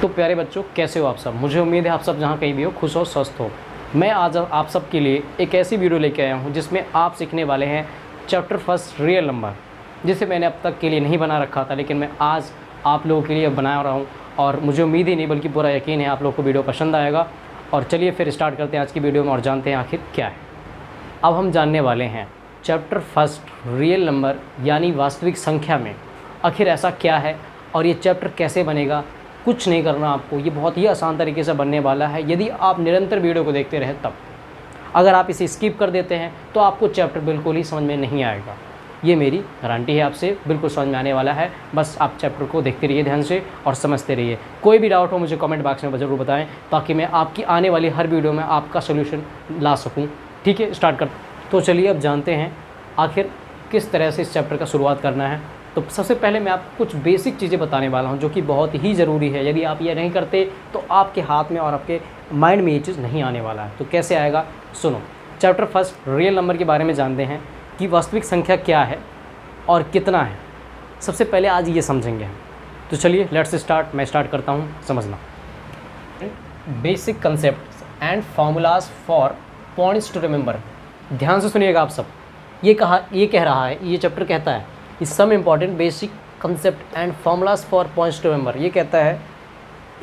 तो प्यारे बच्चों, कैसे हो आप सब। मुझे उम्मीद है आप सब जहाँ कहीं भी हो खुश हो, स्वस्थ हो। मैं आज आप सब के लिए एक ऐसी वीडियो लेके आया हूँ जिसमें आप सीखने वाले हैं चैप्टर फर्स्ट रियल नंबर, जिसे मैंने अब तक के लिए नहीं बना रखा था, लेकिन मैं आज आप लोगों के लिए बना रहा हूँ। और मुझे उम्मीद ही नहीं बल्कि पूरा यकीन है आप लोग को वीडियो पसंद आएगा। और चलिए फिर स्टार्ट करते हैं आज की वीडियो में और जानते हैं आखिर क्या है। अब हम जानने वाले हैं चैप्टर फर्स्ट रियल नंबर यानी वास्तविक संख्या में आखिर ऐसा क्या है और ये चैप्टर कैसे बनेगा। कुछ नहीं करना आपको, ये बहुत ही आसान तरीके से बनने वाला है यदि आप निरंतर वीडियो को देखते रहे तब। अगर आप इसे स्किप कर देते हैं तो आपको चैप्टर बिल्कुल ही समझ में नहीं आएगा। ये मेरी गारंटी है आपसे, बिल्कुल समझ में आने वाला है। बस आप चैप्टर को देखते रहिए ध्यान से और समझते रहिए। कोई भी डाउट हो मुझे कमेंट बॉक्स में ज़रूर बताएं ताकि मैं आपकी आने वाली हर वीडियो में आपका सोल्यूशन ला सकूं। ठीक है, स्टार्ट कर। तो चलिए अब जानते हैं आखिर किस तरह से इस चैप्टर का शुरुआत करना है। तो सबसे पहले मैं आपको कुछ बेसिक चीज़ें बताने वाला हूं जो कि बहुत ही ज़रूरी है। यदि आप ये नहीं करते तो आपके हाथ में और आपके माइंड में ये चीज़ नहीं आने वाला है। तो कैसे आएगा, सुनो। चैप्टर फर्स्ट रियल नंबर के बारे में जानते हैं कि वास्तविक संख्या क्या है और कितना है। सबसे पहले आज ये समझेंगे हम। तो चलिए लेट्स स्टार्ट। मैं स्टार्ट करता हूँ समझना। Basic concept and formulas for points to remember. ध्यान से सुनिएगा आप सब। ये कह रहा है, ये चैप्टर कहता है इस some important basic concept and formulas for points to remember. ये कहता है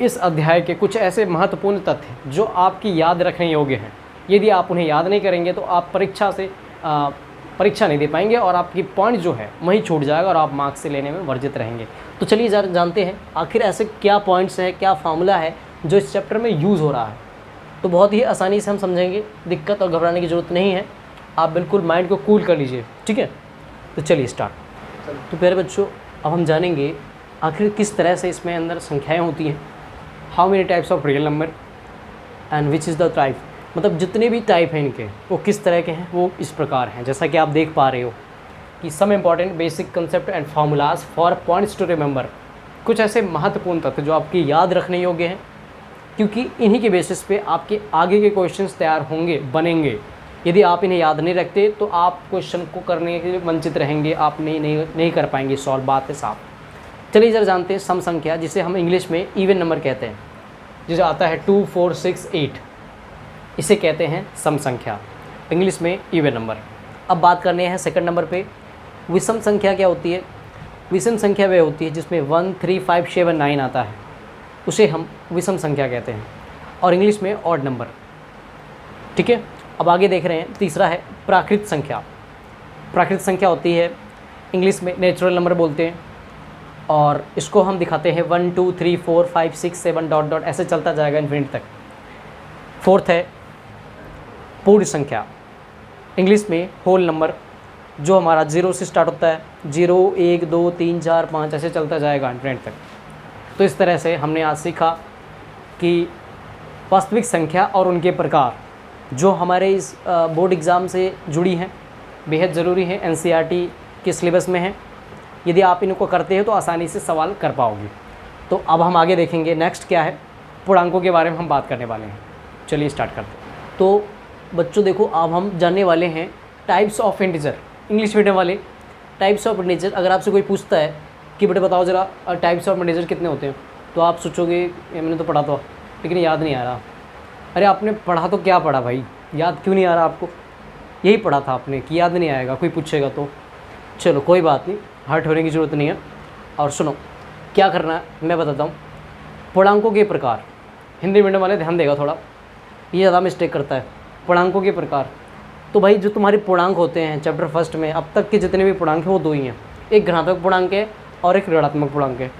इस अध्याय के कुछ ऐसे महत्वपूर्ण तथ्य जो आपकी याद रखने योग्य हैं। यदि आप उन्हें याद नहीं करेंगे तो आप परीक्षा नहीं दे पाएंगे और आपकी पॉइंट जो है वहीं छूट जाएगा और आप मार्क्स से लेने में वर्जित रहेंगे। तो चलिए जानते हैं आखिर ऐसे क्या पॉइंट्स हैं, क्या फार्मूला है जो इस चैप्टर में यूज़ हो रहा है। तो बहुत ही आसानी से हम समझेंगे, दिक्कत और घबराने की ज़रूरत नहीं है। आप बिल्कुल माइंड को कूल कर लीजिए, ठीक है। तो चलिए स्टार्ट। तो प्यारे बच्चों, अब हम जानेंगे आखिर किस तरह से इसमें अंदर संख्याएँ होती हैं। How many types of real number and which is the type, मतलब जितने भी टाइप हैं इनके वो किस तरह के हैं, वो इस प्रकार हैं। जैसा कि आप देख पा रहे हो कि some important basic concept and formulas for points to remember. कुछ ऐसे महत्वपूर्ण तथ्य जो आपकी याद रखने योग्य हैं, क्योंकि इन्हीं के बेसिस पे आपके आगे के क्वेश्चंस तैयार होंगे, बनेंगे। यदि आप इन्हें याद नहीं रखते तो आप क्वेश्चन को करने के लिए वंचित रहेंगे, आप नहीं कर पाएंगे सॉल्व। बात है साफ। चलिए जरा जानते हैं सम संख्या, जिसे हम इंग्लिश में इवन नंबर कहते हैं, जिसे आता है 2, 4, 6, 8। इसे कहते हैं सम संख्या, इंग्लिश में इवन नंबर। अब बात करने हैं सेकंड नंबर पे, विषम संख्या क्या होती है। विषम संख्या वह होती है जिसमें 1, 3, 5, 7, 9 आता है, उसे हम विषम संख्या कहते हैं, और इंग्लिश में ऑड नंबर। ठीक है, अब आगे देख रहे हैं। तीसरा है प्राकृत संख्या। प्राकृत संख्या होती है इंग्लिश में नेचुरल नंबर बोलते हैं, और इसको हम दिखाते हैं 1, 2, 3, 4, 5, 6, 7 डॉट डॉट ऐसे चलता जाएगा इन्फिनिट तक। फोर्थ है पूर्ण संख्या, इंग्लिश में होल नंबर, जो हमारा 0 से स्टार्ट होता है। 0, 1, 2, 3, 4, 5 ऐसे चलता जाएगा इन्फिनिट तक। तो इस तरह से हमने आज सीखा कि वास्तविक संख्या और उनके प्रकार जो हमारे इस बोर्ड एग्ज़ाम से जुड़ी हैं, बेहद ज़रूरी है, एनसीईआरटी के सिलेबस में है। यदि आप इनको करते हैं तो आसानी से सवाल कर पाओगे। तो अब हम आगे देखेंगे नेक्स्ट क्या है, पूर्णांकों के बारे में हम बात करने वाले हैं। चलिए स्टार्ट करते हैं। तो बच्चों देखो, अब हम जानने वाले हैं types of integer. English medium वाले टाइप्स ऑफ इंटीजर। अगर आपसे कोई पूछता है कि बेटे बताओ ज़रा टाइप्स ऑफ इंटीजर कितने होते हैं, तो आप सोचोगे ये मैंने तो पढ़ा था लेकिन याद नहीं आ रहा। अरे आपने पढ़ा तो क्या पढ़ा भाई, याद क्यों नहीं आ रहा आपको। यही पढ़ा था आपने कि याद नहीं आएगा, कोई पूछेगा तो। चलो कोई बात नहीं, हर्ट होने की ज़रूरत नहीं है। और सुनो क्या करना है मैं बताता हूँ। पूर्णांकों के प्रकार, हिंदी मीडियम वाले ध्यान देगा थोड़ा, ये ज़्यादा मिस्टेक करता है। पूर्णांकों के प्रकार, तो भाई जो तुम्हारे पूर्णांक होते हैं चैप्टर फर्स्ट में अब तक के जितने भी पूर्णांक हैं वो दो ही हैं, एक धनात्मक पूर्णांक है और एक ऋणात्मक पूर्णांक है।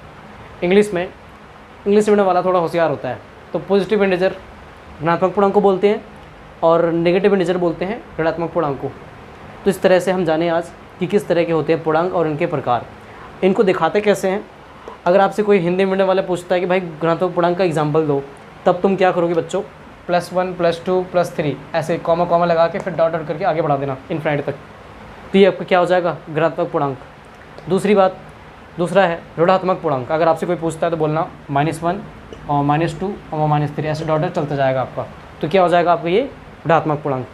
इंग्लिश मीडियम वाला थोड़ा होशियार होता है, तो पॉजिटिव इंटीजर धनात्मक पूर्णांक को बोलते हैं और नेगेटिव इंटीजर बोलते हैं ऋणात्मक पूर्णांक को। तो इस तरह से हम जाने आज कि किस तरह के होते हैं पूर्णांक और इनके प्रकार। इनको दिखाते कैसे हैं। अगर आपसे कोई हिंदी मीडियम वाला पूछता है कि भाई धनात्मक पूर्णांक का एग्जाम्पल दो, तब तुम क्या करोगे बच्चों, +1, +2, +3 ऐसे कॉमा लगा के फिर डॉट करके आगे बढ़ा देना इनफिनिट तक। तो ये आपका क्या हो जाएगा, धनात्मक पूर्णांक। दूसरा है ऋणात्मक पूर्णांक। अगर आपसे कोई पूछता है तो बोलना -1 और -2 और -3 ऐसे डॉट चलता जाएगा आपका। तो क्या हो जाएगा आपका ये ऋणात्मक पूर्णांक।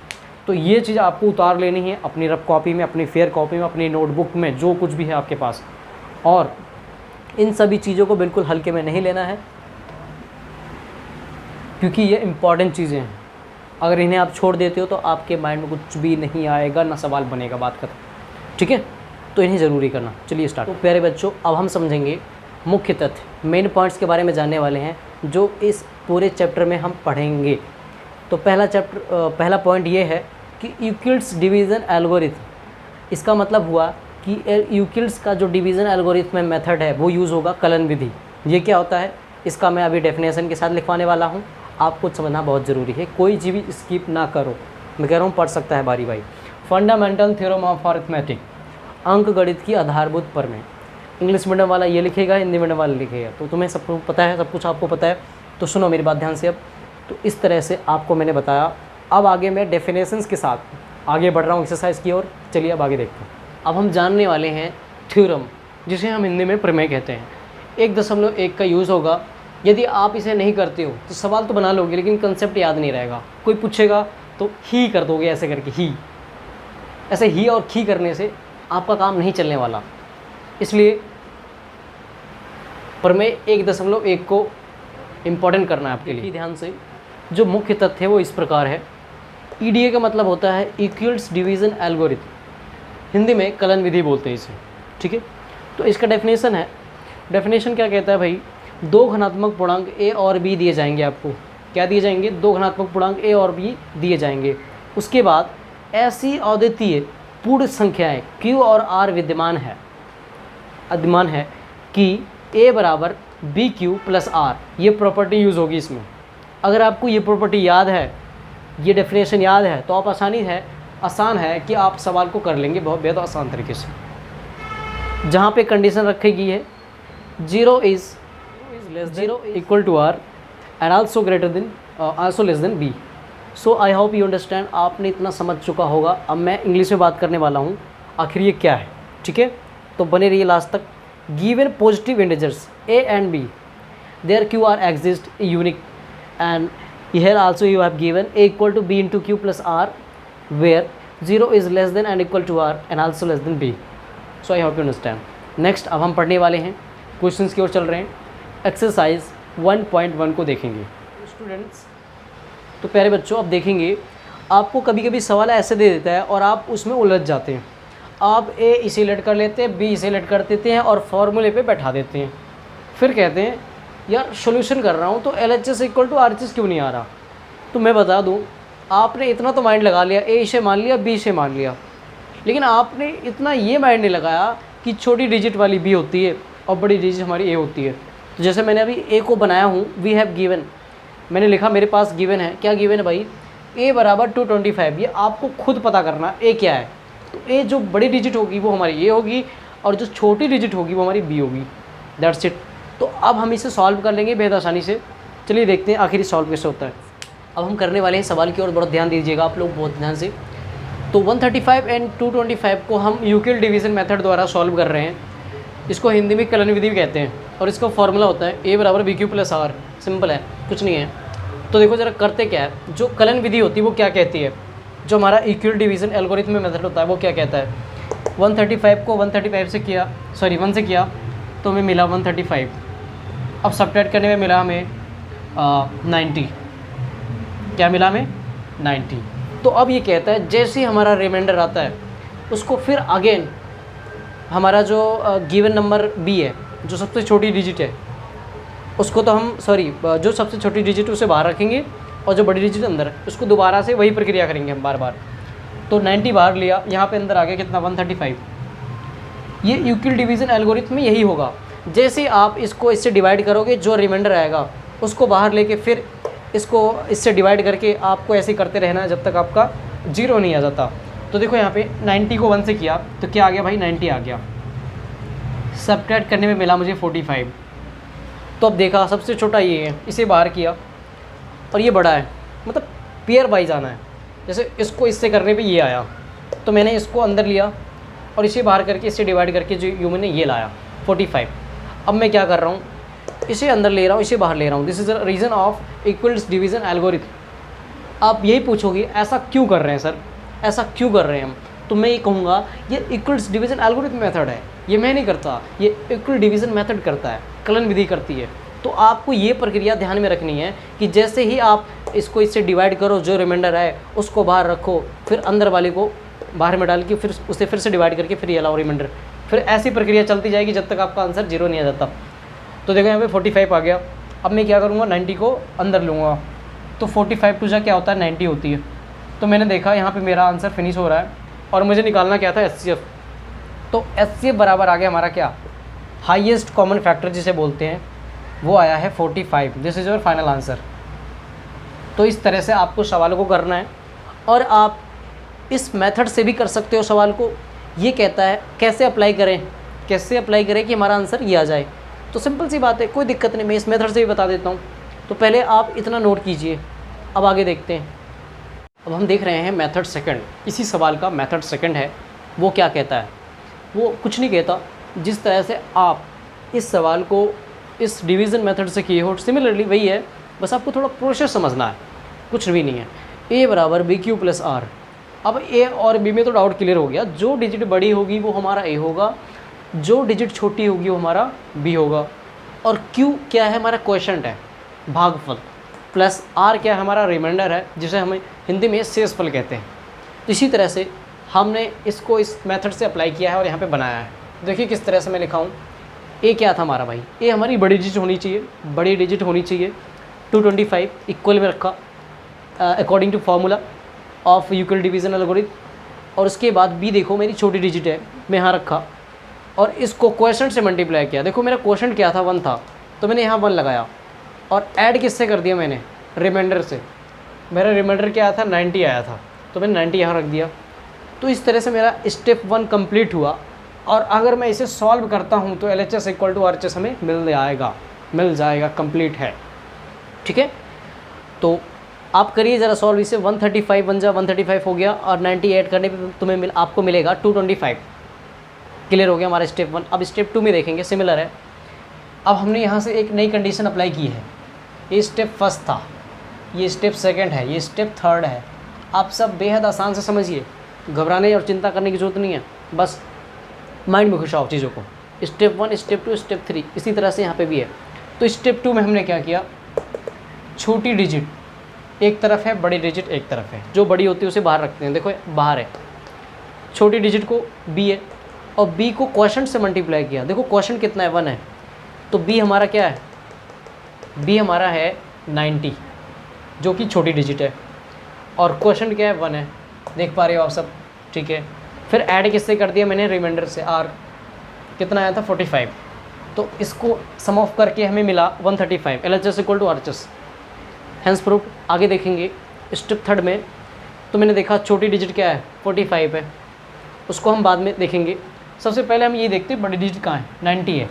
तो ये चीज़ आपको उतार लेनी है अपनी रफ कॉपी में, अपनी फेयर कॉपी में, अपनी नोटबुक में, जो कुछ भी है आपके पास। और इन सभी चीज़ों को बिल्कुल हल्के में नहीं लेना है। क्योंकि ये इम्पॉर्टेंट चीज़ें हैं। अगर इन्हें आप छोड़ देते हो तो आपके माइंड में कुछ भी नहीं आएगा, ना सवाल बनेगा, बात खत्म। ठीक है, तो इन्हें ज़रूरी करना। चलिए स्टार्ट। तो प्यारे बच्चों, अब हम समझेंगे मुख्य तथ्य, मेन पॉइंट्स के बारे में जानने वाले हैं जो इस पूरे चैप्टर में हम पढ़ेंगे। तो पहला पॉइंट ये है कि यूक्लिड्स डिवीज़न एल्गोरिथम। इसका मतलब हुआ कि यूक्लिड्स का जो डिवीज़न एल्गोरिथम मेथड है वो यूज़ होगा कलन विधि। ये क्या होता है इसका मैं अभी डेफिनेशन के साथ लिखवाने वाला हूँ। आपको समझना बहुत ज़रूरी है, कोई चीज़ भी स्किप ना करो। मैं कह रहा हूँ पढ़ सकता है बारी बारी। फंडामेंटल थ्योरम ऑफ अरिथमेटिक, अंक गणित की आधारभूत प्रमेय। इंग्लिश मीडियम वाला ये लिखेगा, हिंदी मीडियम वाला लिखेगा। तो तुम्हें सब कुछ पता है, सब कुछ आपको पता है, तो सुनो मेरी बात ध्यान से। अब तो इस तरह से आपको मैंने बताया। अब आगे मैं डेफिनेशंस के साथ आगे बढ़ रहा हूँ एक्सरसाइज की ओर। चलिए अब आगे देखते हैं। अब हम जानने वाले हैं थ्योरम, जिसे हम हिंदी में प्रमेय कहते हैं। 1.1 का यूज़ होगा। यदि आप इसे नहीं करते हो तो सवाल तो बना लोगे लेकिन कंसेप्ट याद नहीं रहेगा। कोई पूछेगा तो ही कर दोगे, ऐसे करके ही, ऐसे ही और खी करने से आपका काम नहीं चलने वाला। इसलिए प्रमेय 1.1 को इम्पोर्टेंट करना है आपके लिए। ध्यान से, जो मुख्य तथ्य है वो इस प्रकार है। ईडीए का मतलब होता है यूक्लिड्स डिवीज़न एल्गोरिथम, हिंदी में कलन विधि बोलते हैं इसे। ठीक है, तो इसका डेफिनेशन है। डेफिनेशन क्या कहता है भाई, दो घनात्मक पूर्णांक ए और बी दिए जाएंगे। आपको क्या दिए जाएंगे? दो घनात्मक पूर्णांक ए और बी दिए जाएंगे। उसके बाद ऐसी अद्वितीय पूर्ण संख्याएं क्यू और आर विद्यमान है कि ए बराबर बी क्यू प्लस आर। ये प्रॉपर्टी यूज़ होगी इसमें। अगर आपको ये प्रॉपर्टी याद है, ये डेफिनेशन याद है, तो आप आसान है कि आप सवाल को कर लेंगे बहुत बेहद आसान तरीके से। जहाँ पे कंडीशन रखी गई है 0 is equal to R and also less than B. So I hope you understand. आपने इतना समझ चुका होगा। अब मैं इंग्लिश में बात करने वाला हूँ, आखिर ये क्या है। ठीक है, तो बने रहिए लास्ट तक। Given positive integers a and b, their q are exist unique, and here also you have given a equal to b into q plus r, where 0 is less than and equal to r and also less than b. So I hope you understand. Next अब हम पढ़ने वाले हैं, questions की ओर चल रहे हैं। Exercise 1.1 को देखेंगे स्टूडेंट्स। तो प्यारे बच्चों, अब देखेंगे आपको कभी कभी सवाल ऐसे दे देता है और आप उसमें उलझ जाते हैं। आप ए इसे सेलेक्ट कर लेते हैं, बी सेलेक्ट कर देते हैं और फॉर्मूले पे बैठा देते हैं। फिर कहते हैं यार सॉल्यूशन कर रहा हूँ तो LHS इक्वल टू RHS क्यों नहीं आ रहा। तो मैं बता दूँ, आपने इतना तो माइंड लगा लिया, ए इसे मान लिया, बी इसे मान लिया, लेकिन आपने इतना ये माइंड नहीं लगाया कि छोटी डिजिट वाली बी होती है और बड़ी डिजिट हमारी ए होती है। तो जैसे मैंने अभी ए को बनाया हूँ, वी हैव गिवन, मैंने लिखा मेरे पास गिवन है। क्या गिवन है भाई? ए बराबर 225। ये आपको खुद पता करना ए क्या है। तो ए जो बड़ी डिजिट होगी वो हमारी ए होगी और जो छोटी डिजिट होगी वो हमारी बी होगी। That's it. तो अब हम इसे सॉल्व कर लेंगे बेहद आसानी से। चलिए देखते हैं आखिर सॉल्व कैसे होता है। अब हम करने वाले हैं सवाल की ओर, बहुत ध्यान दीजिएगा आप लोग, बहुत ध्यान से। तो 135 एंड 225 को हम यूक्लिड डिवीज़न मेथड द्वारा सॉल्व कर रहे हैं। इसको हिंदी में कलन विधि कहते हैं और इसका फॉर्मूला होता है ए बराबर B Q plus R. Simple है, कुछ नहीं है। तो देखो ज़रा करते क्या है। जो कलन विधि होती है वो क्या कहती है, जो हमारा यूक्लिड डिवीज़न एल्गोरिथम मेथड होता है वो क्या कहता है। 135 को 135 से किया, सॉरी 1 से किया तो हमें मिला 135। अब सब्ट्रैक्ट करने में मिला हमें 90। क्या मिला हमें? 90। तो अब ये कहता है जैसे ही हमारा रिमाइंडर आता है उसको फिर अगेन हमारा जो गिवन नंबर बी है, जो सबसे छोटी डिजिट है, उसको तो हम जो सबसे छोटी डिजिट उसे बाहर रखेंगे और जो बड़ी डिजिट अंदर है उसको दोबारा से वही प्रक्रिया करेंगे हम बार बार। तो 90 बाहर लिया, यहाँ पे अंदर आ गया कितना? 135। ये यूक्लिड डिवीज़न एल्गोरिथम में यही होगा। जैसे आप इसको इससे डिवाइड करोगे, जो रिमाइंडर आएगा उसको बाहर लेके फिर इसको इससे डिवाइड करके आपको ऐसे करते रहना है जब तक आपका 0 नहीं आ जाता। तो देखो यहाँ पे 90 को 1 से किया तो क्या आ गया भाई? 90 आ गया। सब्ट्रैक्ट करने में मिला मुझे 45। तो अब देखा सबसे छोटा ये है, इसे बाहर किया और ये बड़ा है, मतलब पेयर वाइज आना है। जैसे इसको इससे करने पे ये आया तो मैंने इसको अंदर लिया और इसे बाहर करके इससे डिवाइड करके जो यू मैंने ये लाया 45। अब मैं क्या कर रहा हूँ, इसे अंदर ले रहा हूँ, इसे बाहर ले रहा हूँ। This is the reason of equals division algorithm. आप यही पूछोगे ऐसा क्यों कर रहे हैं सर, ऐसा क्यों कर रहे हैं हम? तो मैं ये कहूँगा ये इक्वल्स डिवीज़न एल्गोरिथम मेथड है, ये मैं नहीं करता, ये इक्वल डिवीज़न मेथड करता है, कलन विधि करती है। तो आपको ये प्रक्रिया ध्यान में रखनी है कि जैसे ही आप इसको इससे डिवाइड करो, जो रिमाइंडर है उसको बाहर रखो, फिर अंदर वाले को बाहर में डाल के फिर उसे फिर से डिवाइड करके फिर ये लाओ रिमाइंडर, फिर ऐसी प्रक्रिया चलती जाएगी जब तक आपका आंसर 0 नहीं आ जाता। तो देखो यहाँ पे 45 आ गया। अब मैं क्या करूँगा, 90 को अंदर लूँगा, तो 45 टू जा क्या होता है 90 होती है। तो मैंने देखा यहाँ पे मेरा आंसर फिनिश हो रहा है और मुझे निकालना क्या था HCF। तो HCF बराबर आ गया हमारा क्या, हाईएस्ट कॉमन फैक्टर जिसे बोलते हैं, वो आया है 45। This is your final answer. तो इस तरह से आपको सवाल को करना है और आप इस मेथड से भी कर सकते हो सवाल को। ये कहता है कैसे अप्लाई करें, कैसे अप्लाई करें कि हमारा आंसर ये आ जाए। तो सिंपल सी बात है, कोई दिक्कत नहीं, मैं इस मेथड से भी बता देता हूँ। तो पहले आप इतना नोट कीजिए, अब आगे देखते हैं। अब हम देख रहे हैं मेथड सेकंड। इसी सवाल का मेथड सेकंड है। वो क्या कहता है, वो कुछ नहीं कहता, जिस तरह से आप इस सवाल को इस डिवीज़न मेथड से किए हो सिमिलरली वही है, बस आपको थोड़ा प्रोसेस समझना है, कुछ भी नहीं है। A बराबर BQ प्लस R। अब A और B में तो डाउट क्लियर हो गया, जो डिजिट बड़ी होगी वो हमारा A होगा, जो डिजिट छोटी होगी वो हमारा B होगा। और Q क्या है, हमारा क्वोशंट है, भागफल, प्लस R क्या है, हमारा रिमाइंडर है, जिसे हमें हिंदी में शेषफल कहते हैं। तो इसी तरह से हमने इसको इस मेथड से अप्लाई किया है और यहाँ पे बनाया है। देखिए किस तरह से मैं लिखा हूँ। A क्या था हमारा भाई, A हमारी बड़ी डिजिट होनी चाहिए, बड़ी डिजिट होनी चाहिए। 225 इक्वल में रखा according to formula of Euclid division algorithm. और उसके बाद B देखो मेरी छोटी डिजिट है, मैं यहाँ रखा और इसको क्वोशंट से मल्टीप्लाई किया। देखो मेरा क्वोशंट क्या था, 1 था, तो मैंने यहाँ 1 लगाया और ऐड किससे कर दिया मैंने, रिमाइंडर से। मेरा रिमाइंडर क्या आया था, 90 आया था, तो मैंने 90 यहाँ रख दिया। तो इस तरह से मेरा स्टेप 1 कंप्लीट हुआ। और अगर मैं इसे सॉल्व करता हूँ तो LHS इक्वल टू RHS हमें मिल जाएगा, कंप्लीट है। ठीक है, तो आप करिए ज़रा सॉल्व इसे। 135 बन जा, 135 हो गया और 90 ऐड करने पे तुम्हें आपको मिलेगा 225। क्लियर हो गया हमारा स्टेप 1। अब स्टेप 2 में देखेंगे, सिमिलर है। अब हमने यहाँ से एक नई कंडीशन अप्लाई की है। ये स्टेप फर्स्ट था, ये स्टेप सेकंड है, ये स्टेप थर्ड है। आप सब बेहद आसान से समझिए, घबराने और चिंता करने की ज़रूरत नहीं है, बस माइंड में घुसाओ चीज़ों को। स्टेप 1, स्टेप 2, स्टेप 3, इसी तरह से यहाँ पे भी है। तो स्टेप 2 में हमने क्या किया, छोटी डिजिट एक तरफ है, बड़ी डिजिट एक तरफ है। जो बड़ी होती है उसे बाहर रखते हैं, देखो बाहर है, छोटी डिजिट को B है और B को क्वोशंट से मल्टीप्लाई किया। देखो क्वोशंट कितना है, 1 है, तो B हमारा क्या है, B हमारा है 90, जो कि छोटी डिजिट है, और क्वोशंट क्या है, 1 है। देख पा रहे हो आप सब, ठीक है। फिर ऐड किससे कर दिया मैंने, रिमाइंडर से, R कितना आया था, 45। तो इसको सम ऑफ करके हमें मिला 135, LHS equal to RHS, hence proof. आगे देखेंगे स्टेप थर्ड में, तो मैंने देखा छोटी डिजिट क्या है, 45 है, उसको हम बाद में देखेंगे। सबसे पहले हम ये देखते हैं बड़ी डिजिट कहाँ है, 90 है,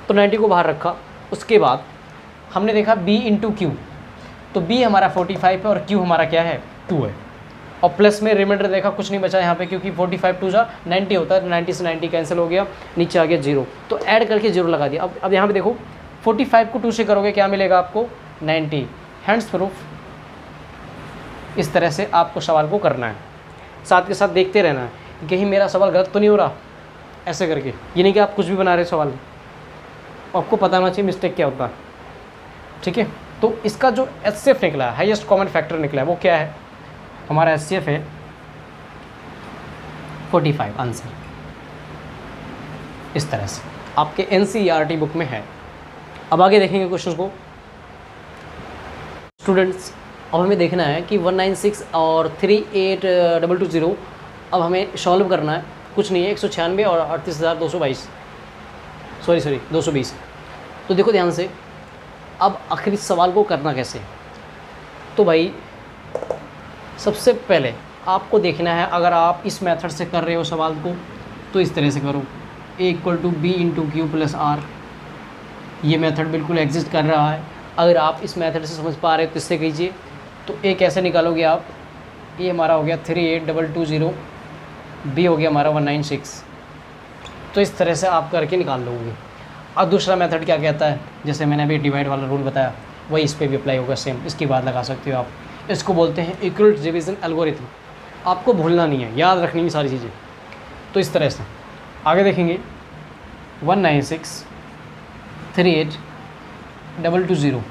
तो 90 को बाहर रखा। उसके बाद हमने देखा B इंटू Q, तो B हमारा 45 है और Q हमारा क्या है, 2 है। और प्लस में रिमाइंडर देखा, कुछ नहीं बचा यहाँ पे, क्योंकि 45 टू जा 90 होता है, 90 से 90 कैंसिल हो गया, नीचे आ गया 0, तो ऐड करके 0 लगा दिया। अब यहाँ पे देखो 45 को 2 से करोगे क्या मिलेगा आपको, 90, हैंड्स प्रूफ। इस तरह से आपको सवाल को करना है, साथ के साथ देखते रहना है कहीं मेरा सवाल गलत तो नहीं हो रहा, ऐसे करके। ये नहीं कि आप कुछ भी बना रहे सवाल, आपको पता होना चाहिए मिस्टेक क्या होता है, ठीक है। तो इसका जो HCF निकला है, हाईएस्ट कॉमन फैक्टर निकला है, वो क्या है, हमारा HCF है 45 आंसर। इस तरह से आपके NCERT बुक में है। अब आगे देखेंगे क्वेश्चन को स्टूडेंट्स। अब हमें देखना है कि 196 और 38220 अब हमें सॉल्व करना है, कुछ नहीं है, 196 और 38,222 220। तो देखो ध्यान से, अब आखिर इस सवाल को करना कैसे। तो भाई सबसे पहले आपको देखना है, अगर आप इस मेथड से कर रहे हो सवाल को तो इस तरह से करो, A equal to B into Q plus R। ये मेथड बिल्कुल एग्जिस्ट कर रहा है। अगर आप इस मेथड से समझ पा रहे हो तो इससे कीजिए। तो A कैसे निकालोगे आप, ये हमारा हो गया 38220, B हो गया हमारा 196। तो इस तरह से आप करके निकाल लोगे। अब दूसरा मेथड क्या कहता है, जैसे मैंने अभी डिवाइड वाला रूल बताया, वही इस पर भी अप्लाई होगा, सेम इसकी बात लगा सकते हो आप। इसको बोलते हैं यूक्लिड डिवीजन एल्गोरिथम। आपको भूलना नहीं है, याद रखनी है सारी चीज़ें। तो इस तरह से आगे देखेंगे 196, 220।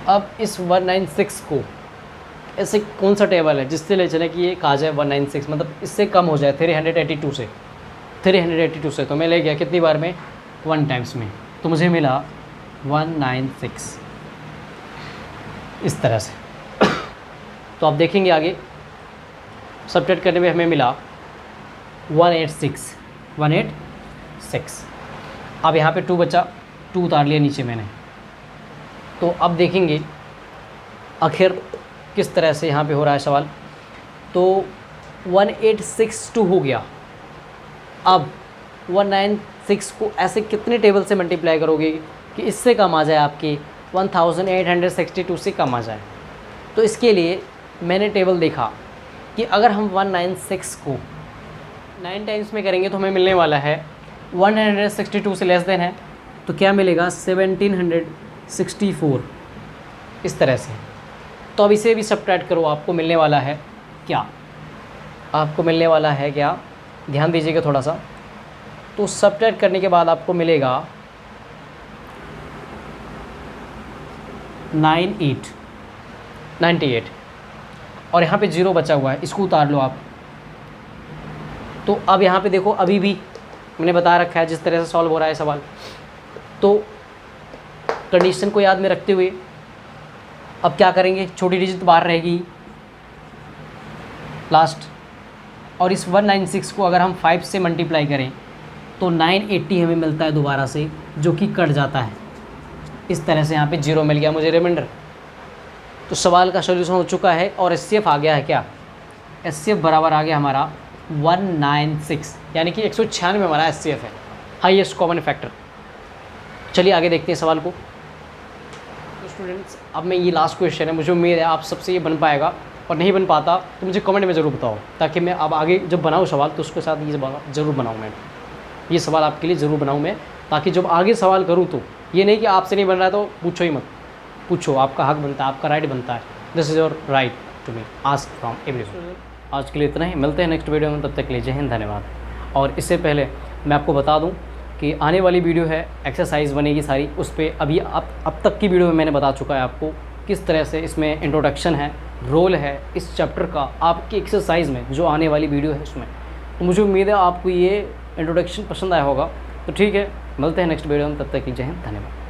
अब इस 196 को ऐसे कौन सा टेबल है जिससे ले चले कि ये कहा जाए 196, मतलब इससे कम हो जाए 382 से। तो मैं ले गया कितनी बार में, 1 टाइम्स में, तो मुझे मिला 196 इस तरह से। तो आप देखेंगे आगे सब्ट्रैक्ट करने में हमें मिला 186। अब यहाँ पे 2 बचा, 2 उतार लिया नीचे मैंने। तो अब देखेंगे आखिर किस तरह से यहाँ पे हो रहा है सवाल। तो 1862 हो गया। अब 196 को ऐसे कितने टेबल से मल्टीप्लाई करोगे कि इससे कम आ जाए, आपकी 1862 से कम आ जाए। तो इसके लिए मैंने टेबल देखा कि अगर हम 196 को 9 टाइम्स में करेंगे तो हमें मिलने वाला है 162 से लेस देन है, तो क्या मिलेगा 1764 इस तरह से। तो अब इसे भी सब्ट्रैक्ट करो, आपको मिलने वाला है क्या, आपको मिलने वाला है क्या, ध्यान दीजिएगा थोड़ा सा। तो सब्ट्रैक्ट करने के बाद आपको मिलेगा 98 और यहाँ पे 0 बचा हुआ है, इसको उतार लो आप। तो अब यहाँ पे देखो अभी भी मैंने बता रखा है जिस तरह से सॉल्व हो रहा है सवाल। तो कंडीशन को याद में रखते हुए अब क्या करेंगे, छोटी डिजिट बाहर रहेगी लास्ट, और इस 196 को अगर हम 5 से मल्टीप्लाई करें तो 980 हमें मिलता है दोबारा से, जो कि कट जाता है इस तरह से। यहाँ पे 0 मिल गया मुझे रिमाइंडर। तो सवाल का सॉल्यूशन हो चुका है और एचसीएफ आ गया है क्या, एचसीएफ बराबर आ गया हमारा 196, यानी कि 196 हमारा एचसीएफ है, हाईएस्ट कॉमन फैक्टर। चलिए आगे देखते हैं सवाल को। तो स्टूडेंट्स अब मैं ये लास्ट क्वेश्चन है, मुझे उम्मीद है आप सबसे ये बन पाएगा, और नहीं बन पाता तो मुझे कमेंट में ज़रूर बताओ, ताकि मैं अब आगे जब बनाऊँ सवाल तो उसके साथ ये ज़रूर बनाऊँ। मैं ये सवाल आपके लिए ज़रूर बनाऊँ मैं, ताकि जब आगे सवाल करूँ तो ये नहीं कि आपसे नहीं बन रहा है तो पूछो ही मत, पूछो, आपका हक बनता है, आपका राइट बनता है। This is your right to me, ask from everyone. आज के लिए इतना ही, मिलते हैं नेक्स्ट वीडियो में, तब तक के लिए जय हिंद, धन्यवाद। और इससे पहले मैं आपको बता दूं कि आने वाली वीडियो है एक्सरसाइज बनेगी सारी, उस पर अभी अब तक की वीडियो में मैंने बता चुका है आपको किस तरह से इसमें इंट्रोडक्शन है, रोल है इस चैप्टर का आपकी एक्सरसाइज में जो आने वाली वीडियो है उसमें। तो मुझे उम्मीद है आपको ये इंट्रोडक्शन पसंद आया होगा। तो ठीक है, मिलते हैं नेक्स्ट वीडियो में, तब तक की जय हिंद, धन्यवाद।